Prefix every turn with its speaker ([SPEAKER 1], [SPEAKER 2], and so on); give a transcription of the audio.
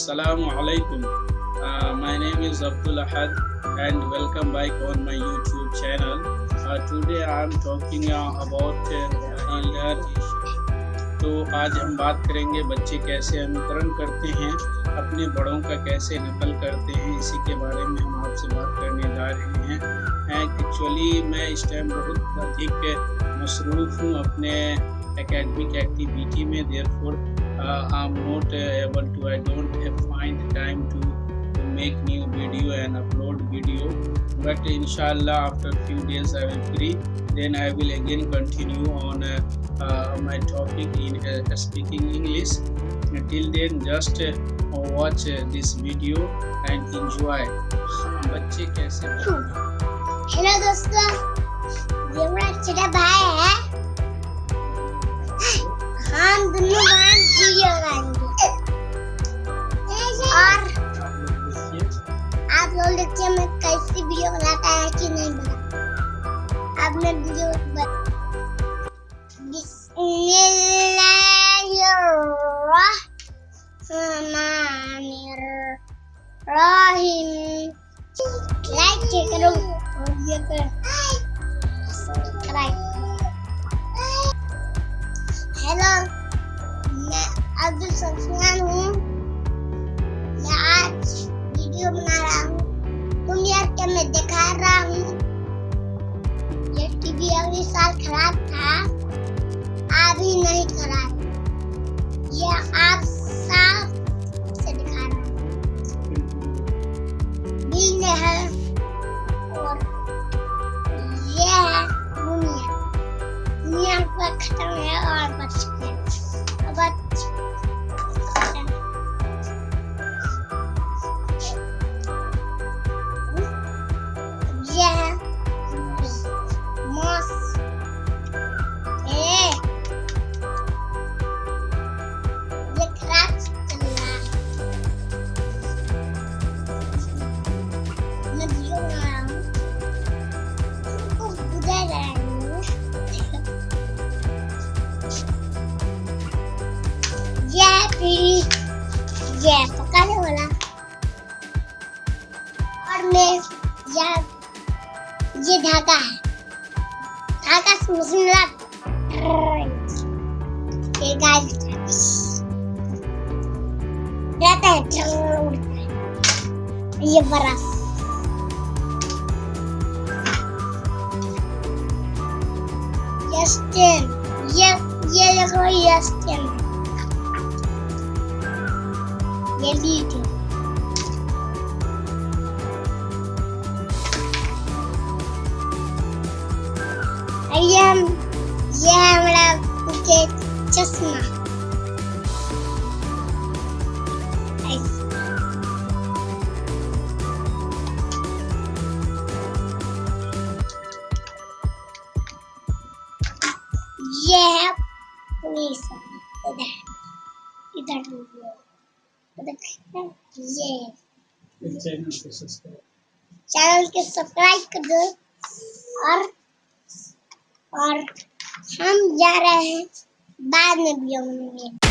[SPEAKER 1] Assalamu alaikum. My name is Abdulaahad and welcome back on my YouTube channel. Today I am talking about learning. तो आज हम बात करेंगे बच्चे कैसे अनुकरण करते हैं, अपने बड़ों का कैसे नकल करते हैं, इसी के बारे में हम आपसे बात करने जा रहे हैं। एक्चुअली मैं इस टाइम बहुत अधिक मसरूफ़ हूँ अपने एकेडमिक एक्टिविटी में, therefore I don't find time to make new video and upload video, but inshallah after few days I will free, then I will again continue on my topic in speaking English. Till then just watch this video and enjoy. बच्चे कैसे
[SPEAKER 2] hello दोस्तों, ये मेरा छोटा भाई है। हम दोनों भाई वीडियो बनाएंगे और आप लोग देखिए मैं कैसे वीडियो बनाता है कि नहीं बनाता। अब मैं वीडियो बिस्मिल्लाहिर्रहमानिर्रहीम। लाइक करो वीडियो को सब्सक्राइब। हेलो, मैं अब्दुल हूँ। मैं आज वीडियो बना रहा हूँ। तुम यार क्या मैं दिखा रहा हूँ, ये टीवी अगले साल खराब था, अभी नहीं खराब। ये आप साफ से दिखा रहा हूँ। दिल में है और ये है दुनिया। दुनिया पर खत्म है और बच गया। ये पकाने वाला और मैं ये धागा है। धागा से मशीन ये गाइस रहता है, उड़ता है। ये बरस ये देखो ये स्टैंड है। ये लीड है। ये हमारा के चश्मा। ये है पुलिस। इधर ये चैनल के सब्सक्राइब कर दो और हम जा रहे हैं बाद में वीडियो बनाने।